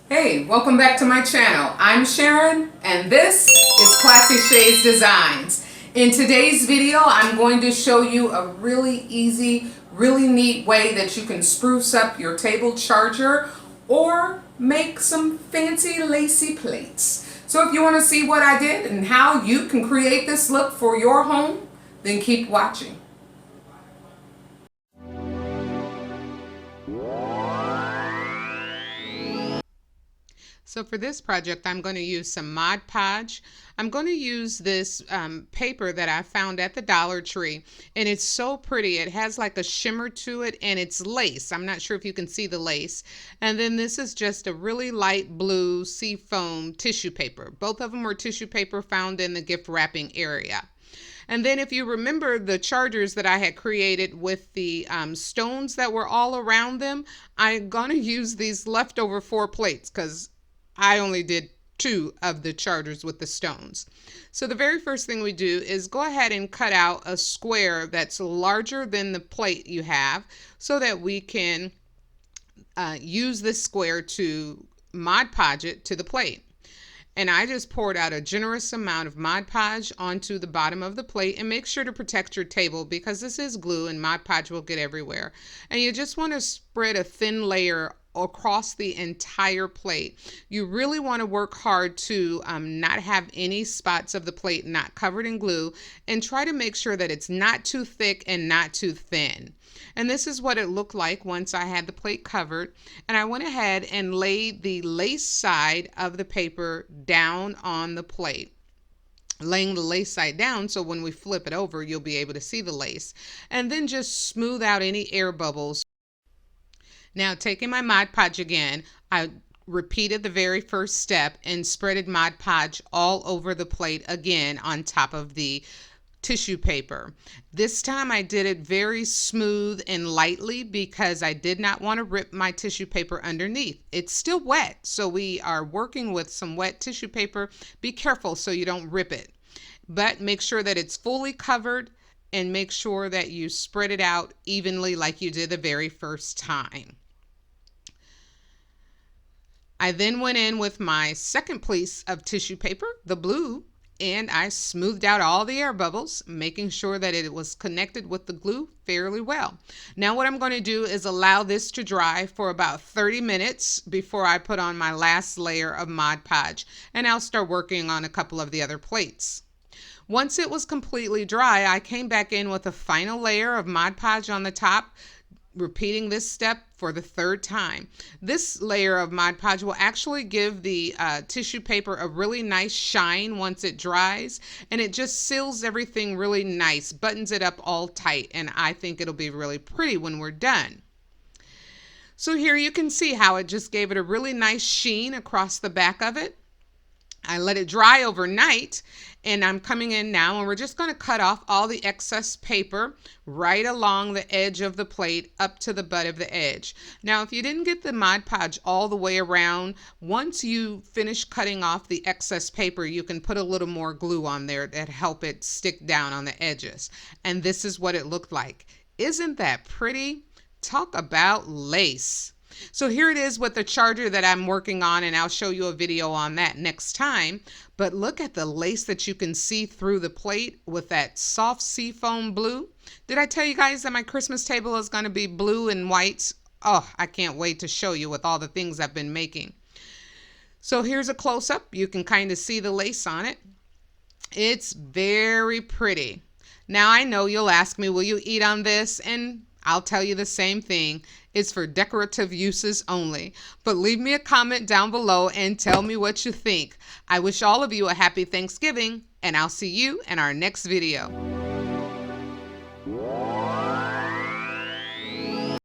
Hey, welcome back to my channel. I'm Sharon and this is Classy Shades Designs. In today's video, I'm going to show you a really easy, really neat way that you can spruce up your table charger or make some fancy lacy plates. So if you want to see what I did and how you can create this look for your home, then keep watching. So for this project, I'm going to use some Mod Podge. I'm going to use this paper that I found at the Dollar Tree, and it's so pretty. It has like a shimmer to it, and it's lace. I'm not sure if you can see the lace. And then this is just a really light blue seafoam tissue paper. Both of them were tissue paper found in the gift wrapping area. And then if you remember the chargers that I had created with the stones that were all around them, I'm going to use these leftover 4 plates because I only did 2 of the chargers with the stones. So the very first thing we do is go ahead and cut out a square that's larger than the plate you have so that we can use this square to Mod Podge it to the plate. And I just poured out a generous amount of Mod Podge onto the bottom of the plate, and make sure to protect your table because this is glue and Mod Podge will get everywhere. And you just want to spread a thin layer across the entire plate. You really want to work hard to not have any spots of the plate not covered in glue, and try to make sure that it's not too thick and not too thin. And this is what it looked like once I had the plate covered. And I went ahead and laid the lace side of the paper down on the plate, laying the lace side down so when we flip it over you'll be able to see the lace, and then just smooth out any air bubbles. Now, taking my Mod Podge again, I repeated the very first step and spreaded Mod Podge all over the plate again on top of the tissue paper. This time I did it very smooth and lightly because I did not want to rip my tissue paper underneath. It's still wet, so we are working with some wet tissue paper. Be careful so you don't rip it, but make sure that it's fully covered and make sure that you spread it out evenly like you did the very first time. I then went in with my second piece of tissue paper, the blue, and I smoothed out all the air bubbles, making sure that it was connected with the glue fairly well. Now what I'm going to do is allow this to dry for about 30 minutes before I put on my last layer of Mod Podge, and I'll start working on a couple of the other plates. Once it was completely dry, I came back in with a final layer of Mod Podge on the top, repeating this step for the 3rd time. This layer of Mod Podge will actually give the tissue paper a really nice shine once it dries, and it just seals everything really nice, buttons it up all tight, and I think it'll be really pretty when we're done. So here you can see how it just gave it a really nice sheen across the back of it. I let it dry overnight, and I'm coming in now, and we're just going to cut off all the excess paper right along the edge of the plate up to the butt of the edge. Now, if you didn't get the Mod Podge all the way around, once you finish cutting off the excess paper, you can put a little more glue on there that help it stick down on the edges. And this is what it looked like. Isn't that pretty? Talk about lace. So here it is with the charger that I'm working on, and I'll show you a video on that next time. But look at the lace that you can see through the plate with that soft seafoam blue. Did I tell you guys that my Christmas table is going to be blue and white? Oh, I can't wait to show you with all the things I've been making. So here's a close-up. You can kind of see the lace on it. It's very pretty. Now I know you'll ask me, will you eat on this? And I'll tell you the same thing. It's for decorative uses only. But leave me a comment down below and tell me what you think. I wish all of you a happy Thanksgiving, and I'll see you in our next video.